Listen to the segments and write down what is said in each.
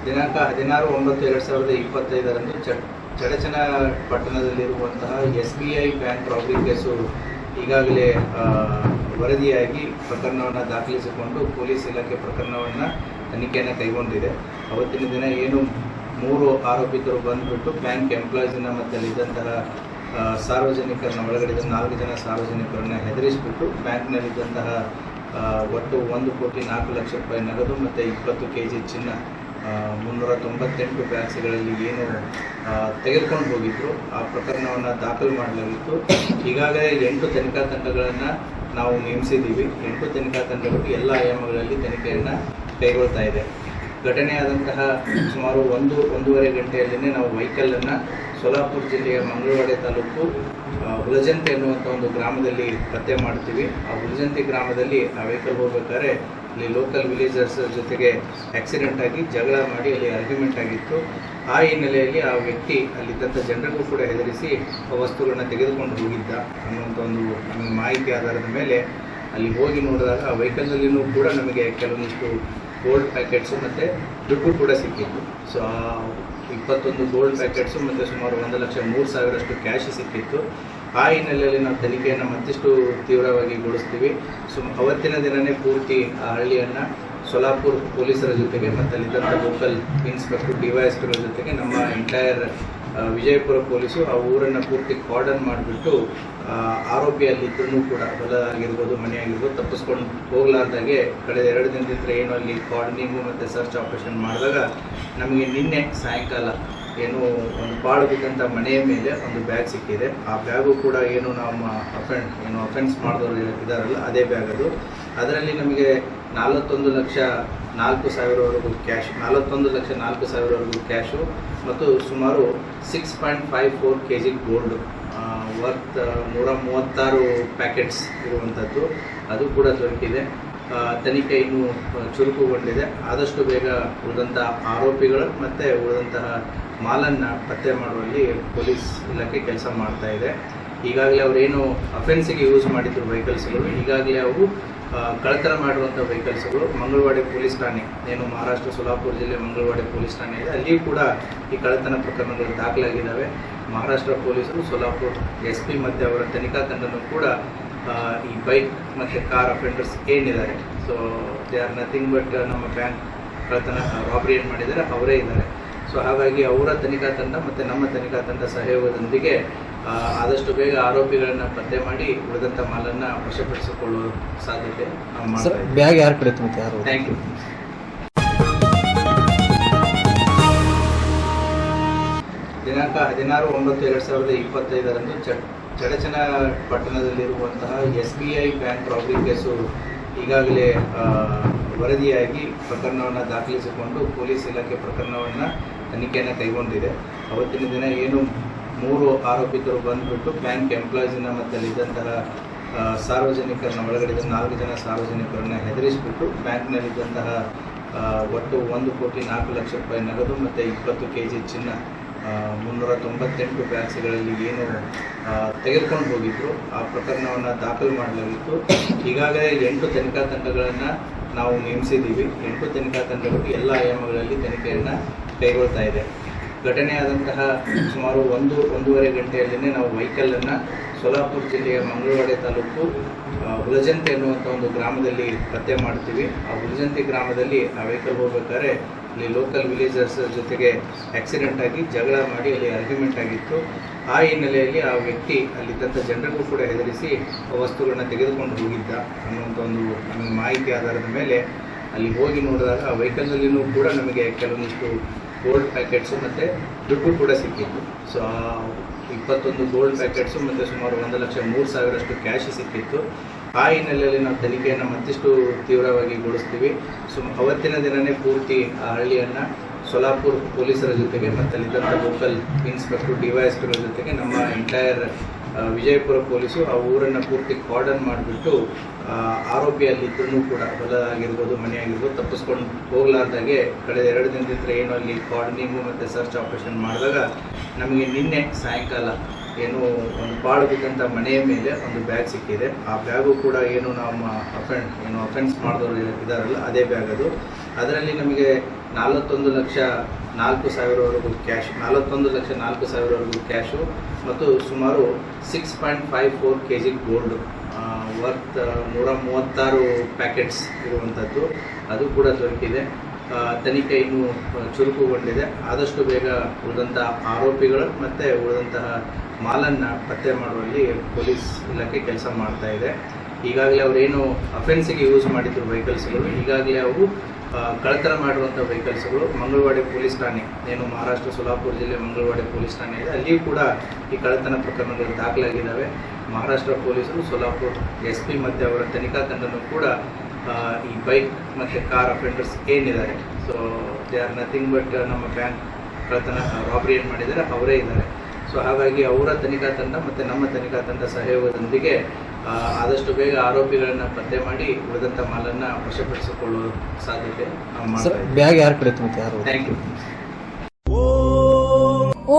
ದಿನಾಂಕ 16/9/2025 ಚಡಚಣ ಪಟ್ಟಣದಲ್ಲಿರುವಂತಹ SBI bank robbery case ಈಗಾಗಲೇ ವರದಿಯಾಗಿ ಪ್ರಕರಣವನ್ನು ದಾಖಲಿಸಿಕೊಂಡು ಪೊಲೀಸ್ ಇಲಾಖೆ ಪ್ರಕರಣವನ್ನು ತನಿಖೆಯನ್ನು ಕೈಗೊಂಡಿದೆ. ಅವತ್ತಿನ ದಿನ ಏನು 3 ಆರೋಪಿತರು ಬಂದುಬಿಟ್ಟು ಬ್ಯಾಂಕ್ ಎಂಪ್ಲಾಯೀಸನ್ನು ಮತ್ತು ಅಲ್ಲಿದ್ದಂತಹ ಸಾರ್ವಜನಿಕರನ್ನ ಒಳಗಡೆ 4 ಜನ ಸಾರ್ವಜನಿಕರನ್ನ ಹೆದರಿಸಿಬಿಟ್ಟು ಬ್ಯಾಂಕ್ನಲ್ಲಿದ್ದಂತಹ ಒಟ್ಟು 1,04,00,000 ನಗದು ಮತ್ತು 20 kg ಚಿನ್ನ 398 ಬ್ಯಾಗ್ಸ್ಗಳಲ್ಲಿ ಏನು ತೆಗೆದುಕೊಂಡು ಹೋಗಿದ್ರು ಆ ಪ್ರಕರಣವನ್ನು ದಾಖಲು ಮಾಡಲಾಗಿತ್ತು. ಈಗಾಗಲೇ 8 ತನಿಖಾ ತಂಡಗಳನ್ನು ನಾವು ನೇಮಿಸಿದ್ದೀವಿ. 8 ತನಿಖಾ ತಂಡಗಳು ಎಲ್ಲ ಆಯಾಮಗಳಲ್ಲಿ ತನಿಖೆಯನ್ನು ಕೈಗೊಳ್ತಾ ಇದೆ. ಘಟನೆಯಾದಂತಹ ಸುಮಾರು 1-1.5 ಗಂಟೆಯಲ್ಲೇ ನಾವು ವೆಹಿಕಲನ್ನು ಸೋಲಾಪುರ ಜಿಲ್ಲೆಯ ಮಂಗಳವಾಡೆ ತಾಲೂಕು ಹುಲಜಂತಿ ಅನ್ನುವಂಥ ಒಂದು ಗ್ರಾಮದಲ್ಲಿ ಪತ್ತೆ ಮಾಡ್ತೀವಿ. ಆ ಹುಲಜಂತಿ ಗ್ರಾಮದಲ್ಲಿ ಆ ವೆಹಿಕಲ್ ಹೋಗ್ಬೇಕಾದ್ರೆ ಅಲ್ಲಿ ಲೋಕಲ್ ವಿಲೇಜರ್ಸ್ ಜೊತೆಗೆ ಆಕ್ಸಿಡೆಂಟ್ ಆಗಿ ಜಗಳ ಮಾಡಿ ಅಲ್ಲಿ ಆರ್ಗ್ಯುಮೆಂಟ್ ಆಗಿತ್ತು. ಆ ಹಿನ್ನೆಲೆಯಲ್ಲಿ ಆ ವ್ಯಕ್ತಿ ಅಲ್ಲಿದ್ದಂಥ ಜನರಿಗೂ ಕೂಡ ಹೆದರಿಸಿ ವಸ್ತುಗಳನ್ನ ತೆಗೆದುಕೊಂಡು ಹೋಗಿದ್ದ ಅನ್ನುವಂಥ ಒಂದು ನಮಗೆ ಮಾಹಿತಿ ಆಧಾರದ ಮೇಲೆ ಅಲ್ಲಿ ಹೋಗಿ ನೋಡಿದಾಗ ಆ ವೆಹಿಕಲ್ನಲ್ಲಿಯೂ ಕೂಡ ನಮಗೆ ಕೆಲವೊಂದಿಷ್ಟು ಗೋಲ್ಡ್ ಪ್ಯಾಕೆಟ್ಸು ಮತ್ತು ದುಡ್ಡು ಕೂಡ ಸಿಕ್ಕಿತ್ತು. ಸೊ ಆ 21 ಗೋಲ್ಡ್ ಪ್ಯಾಕೆಟ್ಸು ಮತ್ತು ಸುಮಾರು 1,03,000 ಕ್ಯಾಶ್ ಸಿಕ್ಕಿತ್ತು. ಆ ಹಿನ್ನೆಲೆಯಲ್ಲಿ ನಾವು ತನಿಖೆಯನ್ನು ಮತ್ತಿಷ್ಟು ತೀವ್ರವಾಗಿ ಗೊಳಿಸ್ತೀವಿ. ಅವತ್ತಿನ ದಿನವೇ ಪೂರ್ತಿ ಆ ಹಳ್ಳಿಯನ್ನು ಸೋಲಾಪುರ ಪೊಲೀಸರ ಜೊತೆಗೆ ಮತ್ತು ಅಲ್ಲಿದ್ದಂಥ ಲೋಕಲ್ ಇನ್ಸ್ಪೆಕ್ಟರ್ DYSPಗಳ ಜೊತೆಗೆ ನಮ್ಮ ಎಂಟೈರ್ ವಿಜಯಪುರ ಪೊಲೀಸು ಆ ಊರನ್ನು ಪೂರ್ತಿ ಕಾರ್ಡನ್ ಮಾಡಿಬಿಟ್ಟು ಆರೋಪಿ ಅಲ್ಲಿದ್ದರೂ ಕೂಡ ಹೊಲ ಆಗಿರ್ಬೋದು ಮನೆ ಆಗಿರ್ಬೋದು ತಪ್ಪಿಸ್ಕೊಂಡು ಹೋಗ್ಲಾರ್ದಾಗೆ ಕಳೆದ 2 ದಿನದಿಂದ ಏನು ಅಲ್ಲಿ ಕಾರ್ಡನಿಂಗು ಮತ್ತು ಸರ್ಚ್ ಆಪರೇಷನ್ ಮಾಡಿದಾಗ ನಮಗೆ ನಿನ್ನೆ ಸಾಯಂಕಾಲ ಏನು ಒಂದು ಪಾಳು ಬಿದ್ದಂಥ ಮನೆಯ ಮೇಲೆ ಒಂದು ಬ್ಯಾಗ್ ಸಿಕ್ಕಿದೆ. ಆ ಬ್ಯಾಗು ಕೂಡ ಏನು ನಮ್ಮ ಅಫೆನ್ಸ್ ಮಾಡಿದವರು ಇದ್ದಾರಲ್ಲ ಅದೇ ಬ್ಯಾಗ್ ಅದು. ಅದರಲ್ಲಿ ನಮಗೆ 41,04,000ವರೆಗೂ ಕ್ಯಾಶ್ 41,04,000ವರೆಗೂ ಕ್ಯಾಶು ಮತ್ತು ಸುಮಾರು 6.54 kg ಗೋಲ್ಡು ವರ್ತ್ 136 ಪ್ಯಾಕೆಟ್ಸ್ ಇರುವಂಥದ್ದು ಅದು ಕೂಡ ದೊರಕಿದೆ. ತನಿಖೆ ಇನ್ನೂ ಚುರುಕುಗೊಂಡಿದೆ. ಆದಷ್ಟು ಬೇಗ ಉಳಿದಂಥ ಆರೋಪಿಗಳು ಮತ್ತು ಉಳಿದಂತಹ ಮಾಲನ್ನು ಪತ್ತೆ ಮಾಡುವಲ್ಲಿ ಪೊಲೀಸ್ ಇಲಾಖೆ ಕೆಲಸ ಮಾಡ್ತಾ ಇದೆ. ಈಗಾಗಲೇ ಅವರೇನು ಅಫೆನ್ಸಿಗೆ ಯೂಸ್ ಮಾಡಿದ್ರು ವೆಹಿಕಲ್ಸ್ಗಳು ಈಗಾಗಲೇ ಅವು ಕಳ್ಳತನ ಮಾಡಿರುವಂಥ ವೆಹಿಕಲ್ಸ್ಗಳು ಮಂಗಳವಾಡೆ ಪೊಲೀಸ್ ಠಾಣೆ ಏನು ಮಹಾರಾಷ್ಟ್ರ ಸೋಲಾಪುರ ಜಿಲ್ಲೆ ಮಂಗಳವಾಡೆ ಪೊಲೀಸ್ ಠಾಣೆ ಇದೆ ಅಲ್ಲಿಯೂ ಕೂಡ ಈ ಕಳ್ಳತನ ಪ್ರಕರಣಗಳು ದಾಖಲಾಗಿದ್ದಾವೆ. ಮಹಾರಾಷ್ಟ್ರ ಪೊಲೀಸರು ಸೋಲಾಪುರ SP ಮತ್ತು ಅವರ ತನಿಖಾ ತಂಡನೂ ಕೂಡ ಈ ಬೈಕ್ ಮತ್ತು ಕಾರ್ ಅಫೆಂಡರ್ಸ್ ಏನಿದ್ದಾರೆ so they are nothing but ನಮ್ಮ ಬ್ಯಾಂಕ್ ಕಳ್ಳತನ ರಾಬರಿ ಏನು ಮಾಡಿದ್ದಾರೆ ಅವರೇ ಇದ್ದಾರೆ. ಸೊ ಹಾಗಾಗಿ ಅವರ ತನಿಖಾ ತಂಡ ಮತ್ತು ನಮ್ಮ ತನಿಖಾ ತಂಡ ಸಹಯೋಗದೊಂದಿಗೆ ಆದಷ್ಟು ಬೇಗ ಆರೋಪಿಗಳನ್ನು ಪತ್ತೆ ಮಾಡಿ ಉಳಿದಂಥ ಮಾಲನ್ನು ವಶಪಡಿಸಿಕೊಳ್ಳುವ ಸಾಧ್ಯತೆ ನಾವು ಮಾಡ್ತಾ ಇದ್ದೀವಿ. ಬ್ಯಾಗ್ ಯಾರು ಕಡಿತು ಮತ್ತು ಯಾರು? Thank you. ದಿನಾಂಕ 16/9/2025 ಚಡಚಣ ಪಟ್ಟಣದಲ್ಲಿರುವಂತಹ SBI ಬ್ಯಾಂಕ್ ರಾಬರಿ ಕೇಸು ಈಗಾಗಲೇ ವರದಿಯಾಗಿ ಪ್ರಕರಣವನ್ನು ದಾಖಲಿಸಿಕೊಂಡು ಪೊಲೀಸ್ ಇಲಾಖೆ ಪ್ರಕರಣವನ್ನು ತನಿಖೆಯನ್ನು ಕೈಗೊಂಡಿದೆ. ಅವತ್ತಿನ ದಿನ ಏನು 3 ಆರೋಪಿತರು ಬಂದುಬಿಟ್ಟು ಬ್ಯಾಂಕ್ ಎಂಪ್ಲಾಯೀಸನ್ನು ಮತ್ತು ಅಲ್ಲಿದ್ದಂತಹ ಸಾರ್ವಜನಿಕರನ್ನ ಒಳಗಡೆ 4 ಜನ ಸಾರ್ವಜನಿಕರನ್ನ ಹೆದರಿಸಿಬಿಟ್ಟು ಬ್ಯಾಂಕ್ನಲ್ಲಿದ್ದಂತಹ ಒಟ್ಟು 1,04,00,000 ನಗದು ಮತ್ತು 20 kg ಚಿನ್ನ 398 ಬ್ಯಾಗ್ಸ್ಗಳಲ್ಲಿ ಏನು ತೆಗೆದುಕೊಂಡು ಹೋಗಿದ್ರು ಆ ಪ್ರಕರಣವನ್ನು ದಾಖಲು ಮಾಡಲಾಗಿತ್ತು. ಈಗಾಗಲೇ 8 ತನಿಖಾ ತಂಡಗಳನ್ನು ನಾವು ನೇಮಿಸಿದ್ದೀವಿ. 8 ತನಿಖಾ ತಂಡಗಳು ಎಲ್ಲ ಆಯಾಮಗಳಲ್ಲಿ ತನಿಖೆಯನ್ನು ಕೈಗೊಳ್ತಾ ಇದೆ. ಘಟನೆಯಾದಂತಹ ಸುಮಾರು 1-1.5 ಗಂಟೆಯಲ್ಲೇ ನಾವು ವೆಹಿಕಲನ್ನು ಸೋಲಾಪುರ ಜಿಲ್ಲೆಯ ಮಂಗಳವಾಡೆ ತಾಲೂಕು ಹುಲಜಂತಿ ಅನ್ನುವಂಥ ಒಂದು ಗ್ರಾಮದಲ್ಲಿ ಪತ್ತೆ ಮಾಡ್ತೀವಿ. ಆ ಹುಲಜಂತಿ ಗ್ರಾಮದಲ್ಲಿ ಆ ವೆಹಿಕಲ್ ಹೋಗ್ಬೇಕಾದ್ರೆ ಅಲ್ಲಿ ಲೋಕಲ್ ವಿಲೇಜರ್ಸ್ ಜೊತೆಗೆ ಆಕ್ಸಿಡೆಂಟ್ ಆಗಿ ಜಗಳ ಮಾಡಿ ಅಲ್ಲಿ ಆರ್ಗ್ಯುಮೆಂಟ್ ಆಗಿತ್ತು. ಆ ಹಿನ್ನೆಲೆಯಲ್ಲಿ ಆ ವ್ಯಕ್ತಿ ಅಲ್ಲಿದ್ದಂಥ ಜನರಿಗೂ ಕೂಡ ಹೆದರಿಸಿ ವಸ್ತುಗಳನ್ನ ತೆಗೆದುಕೊಂಡು ಹೋಗಿದ್ದ ಅನ್ನುವಂಥ ಒಂದು ನಮಗೆ ಮಾಹಿತಿ ಆಧಾರದ ಮೇಲೆ ಅಲ್ಲಿ ಹೋಗಿ ನೋಡಿದಾಗ ಆ ವೆಹಿಕಲ್ನಲ್ಲಿಯೂ ಕೂಡ ನಮಗೆ ಕೆಲವೊಂದಿಷ್ಟು ಗೋಲ್ಡ್ ಪ್ಯಾಕೆಟ್ಸು ಮತ್ತು ದುಡ್ಡು ಕೂಡ ಸಿಕ್ಕಿತ್ತು. ಸೊ ಆ 21 ಗೋಲ್ಡ್ ಪ್ಯಾಕೆಟ್ಸು ಮತ್ತು ಸುಮಾರು 1,03,000 ಕ್ಯಾಶ್ ಸಿಕ್ಕಿತ್ತು. ಆ ಹಿನ್ನೆಲೆಯಲ್ಲಿ ನಾವು ತನಿಖೆಯನ್ನು ಮತ್ತಿಷ್ಟು ತೀವ್ರವಾಗಿ ಗೊಳಿಸ್ತೀವಿ. ಅವತ್ತಿನ ದಿನವೇ ಪೂರ್ತಿ ಆ ಹಳ್ಳಿಯನ್ನು ಸೋಲಾಪುರ ಪೊಲೀಸರ ಜೊತೆಗೆ ಮತ್ತು ಅಲ್ಲಿದ್ದಂಥ ಲೋಕಲ್ ಇನ್ಸ್ಪೆಕ್ಟರ್ DYSPಗಳ ಜೊತೆಗೆ ನಮ್ಮ ಎಂಟೈರ್ ವಿಜಯಪುರ ಪೊಲೀಸು ಆ ಊರನ್ನು ಪೂರ್ತಿ ಕಾರ್ಡನ್ ಮಾಡಿಬಿಟ್ಟು ಆರೋಪಿ ಅಲ್ಲಿದ್ದರೂ ಕೂಡ ಹೊಲ ಆಗಿರ್ಬೋದು ಮನೆ ಆಗಿರ್ಬೋದು ತಪ್ಪಿಸ್ಕೊಂಡು ಹೋಗ್ಲಾರ್ದಾಗೆ ಕಳೆದ 2 ದಿನದಿಂದ ಏನು ಅಲ್ಲಿ ಕಾರ್ಡನಿಂಗು ಮತ್ತು ಸರ್ಚ್ ಆಪರೇಷನ್ ಮಾಡಿದಾಗ ನಮಗೆ ನಿನ್ನೆ ಸಾಯಂಕಾಲ ಏನು ಒಂದು ಪಾಳು ಬಿದ್ದಂಥ ಮನೆಯ ಮೇಲೆ ಒಂದು ಬ್ಯಾಗ್ ಸಿಕ್ಕಿದೆ. ಆ ಬ್ಯಾಗು ಕೂಡ ಏನು ನಮ್ಮ ಅಫೆನ್ಸ್ ಮಾಡಿದವರು ಇದ್ದಾರಲ್ಲ ಅದೇ ಬ್ಯಾಗ್ ಅದು. ಅದರಲ್ಲಿ ನಮಗೆ 41,04,000ವರೆಗೂ ಕ್ಯಾಶ್, 41,04,000ವರೆಗೂ ಕ್ಯಾಶು ಮತ್ತು ಸುಮಾರು 6.54 kg ಗೋಲ್ಡ್ ವರ್ತ್ 136 ಪ್ಯಾಕೆಟ್ಸ್ ಇರುವಂಥದ್ದು ಅದು ಕೂಡ ದೊರಕಿದೆ. ತನಿಖೆ ಇನ್ನೂ ಚುರುಕುಗೊಂಡಿದೆ. ಆದಷ್ಟು ಬೇಗ ಉಳಿದಂತಹ ಆರೋಪಿಗಳು ಮತ್ತು ಉಳಿದಂತಹ ಮಾಲನ್ನು ಪತ್ತೆ ಮಾಡುವಲ್ಲಿ ಪೊಲೀಸ್ ಇಲಾಖೆ ಕೆಲಸ ಮಾಡ್ತಾ ಇದೆ. ಈಗಾಗಲೇ ಅವರೇನು ಅಫೆನ್ಸಿಗೆ ಯೂಸ್ ಮಾಡಿದ್ರು ವೆಹಿಕಲ್ಸ್ಗಳು, ಈಗಾಗಲೇ ಅವು ಕಳ್ಳತನ ಮಾಡುವಂಥ ವೆಹಿಕಲ್ಸ್ಗಳು ಮಂಗಳವಾಡಿ ಪೊಲೀಸ್ ಠಾಣೆ, ಏನು ಮಹಾರಾಷ್ಟ್ರ ಸೋಲಾಪುರ ಜಿಲ್ಲೆ ಮಂಗಳವಾಡಿ ಪೊಲೀಸ್ ಠಾಣೆ ಇದೆ, ಅಲ್ಲಿಯೂ ಕೂಡ ಈ ಕಳ್ಳತನ ಪ್ರಕರಣಗಳು ದಾಖಲಾಗಿದ್ದಾವೆ. ಮಹಾರಾಷ್ಟ್ರ ಪೊಲೀಸರು ಸೋಲಾಪುರ SP ಮತ್ತು ಅವರ ತನಿಖಾ ತಂಡನೂ ಕೂಡ ಈ ಬೈಕ್ ಮತ್ತು ಕಾರ್ ಅಫೆಂಡರ್ಸ್ ಏನಿದ್ದಾರೆ, so they are nothing but ನಮ್ಮ ಬ್ಯಾಂಕ್ ಕಳ್ಳತನ ರಾಬರಿ ಏನು ಮಾಡಿದ್ದಾರೆ ಅವರೇ ಇದ್ದಾರೆ. ಸೊ ಹಾಗಾಗಿ ಅವರ ತನಿಖಾ ತಂಡ ಮತ್ತು ನಮ್ಮ ತನಿಖಾ ತಂಡ ಸಹಯೋಗದೊಂದಿಗೆ ಆದಷ್ಟು ಬೇಗ ಆರೋಪಿಗಳನ್ನು ಪತ್ತೆ ಮಾಡಿ ಉಳಿದಂಥ ಮಾಲನ್ನು ವಶಪಡಿಸಿಕೊಳ್ಳುವ ಸಾಧ್ಯತೆ ನಾವು ಮಾಡ್ತಾ ಇದ್ದೀವಿ. Thank you.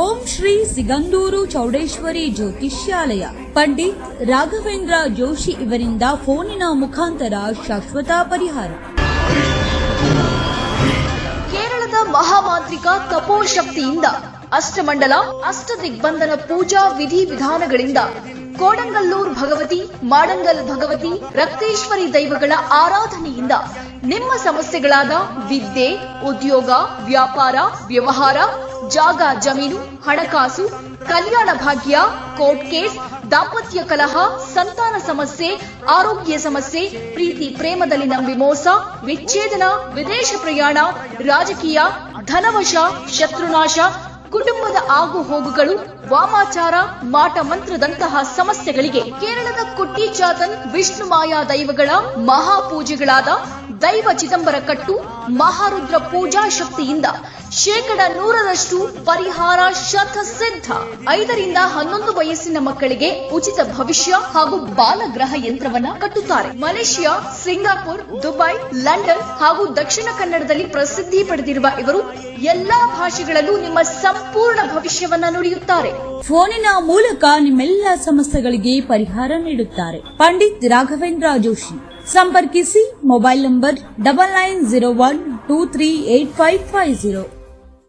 ಓಂ ಶ್ರೀ ಸಿಗಂದೂರು ಚೌಡೇಶ್ವರಿ ಜ್ಯೋತಿಷ್ಯಾಲಯ ಪಂಡಿತ್ ರಾಘವೇಂದ್ರ ಜೋಶಿ ಇವರಿಂದ ಫೋನಿನ ಮುಖಾಂತರ ಶಾಶ್ವತ ಪರಿಹಾರ. ಕೇರಳದ ಮಹಾಮಾಂತ್ರಿಕ ತಪೋಶಕ್ತಿಯಿಂದ ಅಷ್ಟಮಂಡಲ ಅಷ್ಟದಿಗ್ಬಂಧನ ಪೂಜಾ ವಿಧಿವಿಧಾನಗಳಿಂದ ಕೋಡಂಗಲ್ಲೂರ್ ಭಗವತಿ, ಮಾಡಂಗಲ್ ಭಗವತಿ, ರಕ್ತೇಶ್ವರಿ ದೈವಗಳ ಆರಾಧನೆಯಿಂದ ನಿಮ್ಮ ಸಮಸ್ಯೆಗಳಾದ ವಿದ್ಯೆ, ಉದ್ಯೋಗ, ವ್ಯಾಪಾರ, ವ್ಯವಹಾರ, ಜಾಗ ಜಮೀನು, ಹಣಕಾಸು, ಕಲ್ಯಾಣ ಭಾಗ್ಯ, ಕೋರ್ಟ್ ಕೇಸ್, ದಾಂಪತ್ಯ ಕಲಹ, ಸಂತಾನ ಸಮಸ್ಯೆ, ಆರೋಗ್ಯ ಸಮಸ್ಯೆ, ಪ್ರೀತಿ ಪ್ರೇಮದಲ್ಲಿನ ವಿಮೋಸ, ವಿಚ್ಛೇದನ, ವಿದೇಶ ಪ್ರಯಾಣ, ರಾಜಕೀಯ, ಧನವಶ, ಶತ್ರುನಾಶ, ಕುಟುಂಬದ ಆಗು ಹೋಗುಗಳು, ವಾಮಾಚಾರ, ಮಾಟ ಮಂತ್ರದಂತಹ ಸಮಸ್ಯೆಗಳಿಗೆ ಕೇರಳದ ಕುಟ್ಟಿ ಚಾತನ್ ವಿಷ್ಣು ಮಾಯಾ ದೈವಗಳ ಮಹಾಪೂಜೆಗಳಾದ ದೈವ ಚಿದಂಬರ ಕಟ್ಟು, ಮಹಾರುದ್ರ ಪೂಜಾ ಶಕ್ತಿಯಿಂದ 100% ಪರಿಹಾರ ಶತಸಿದ್ಧ. 5 ರಿಂದ 11 ವಯಸ್ಸಿನ ಮಕ್ಕಳಿಗೆ ಉಚಿತ ಭವಿಷ್ಯ ಹಾಗೂ ಬಾಲಗ್ರಹ ಯಂತ್ರವನ್ನ ಕಟ್ಟುತ್ತಾರೆ. ಮಲೇಷಿಯಾ, ಸಿಂಗಾಪುರ್, ದುಬೈ, ಲಂಡನ್ ಹಾಗೂ ದಕ್ಷಿಣ ಕನ್ನಡದಲ್ಲಿ ಪ್ರಸಿದ್ಧಿ ಪಡೆದಿರುವ ಇವರು ಎಲ್ಲಾ ಭಾಷೆಗಳಲ್ಲೂ ನಿಮ್ಮ ಸಂಪೂರ್ಣ ಭವಿಷ್ಯವನ್ನ ನುಡಿಯುತ್ತಾರೆ. ಫೋನಿನ ಮೂಲಕ ನಿಮ್ಮೆಲ್ಲ ಸಮಸ್ಯೆಗಳಿಗೆ ಪರಿಹಾರ ನೀಡುತ್ತಾರೆ. ಪಂಡಿತ್ ರಾಘವೇಂದ್ರ ಜೋಶಿ. ಸಂಪರ್ಕಿಸಿ. Mobile number 9901238550.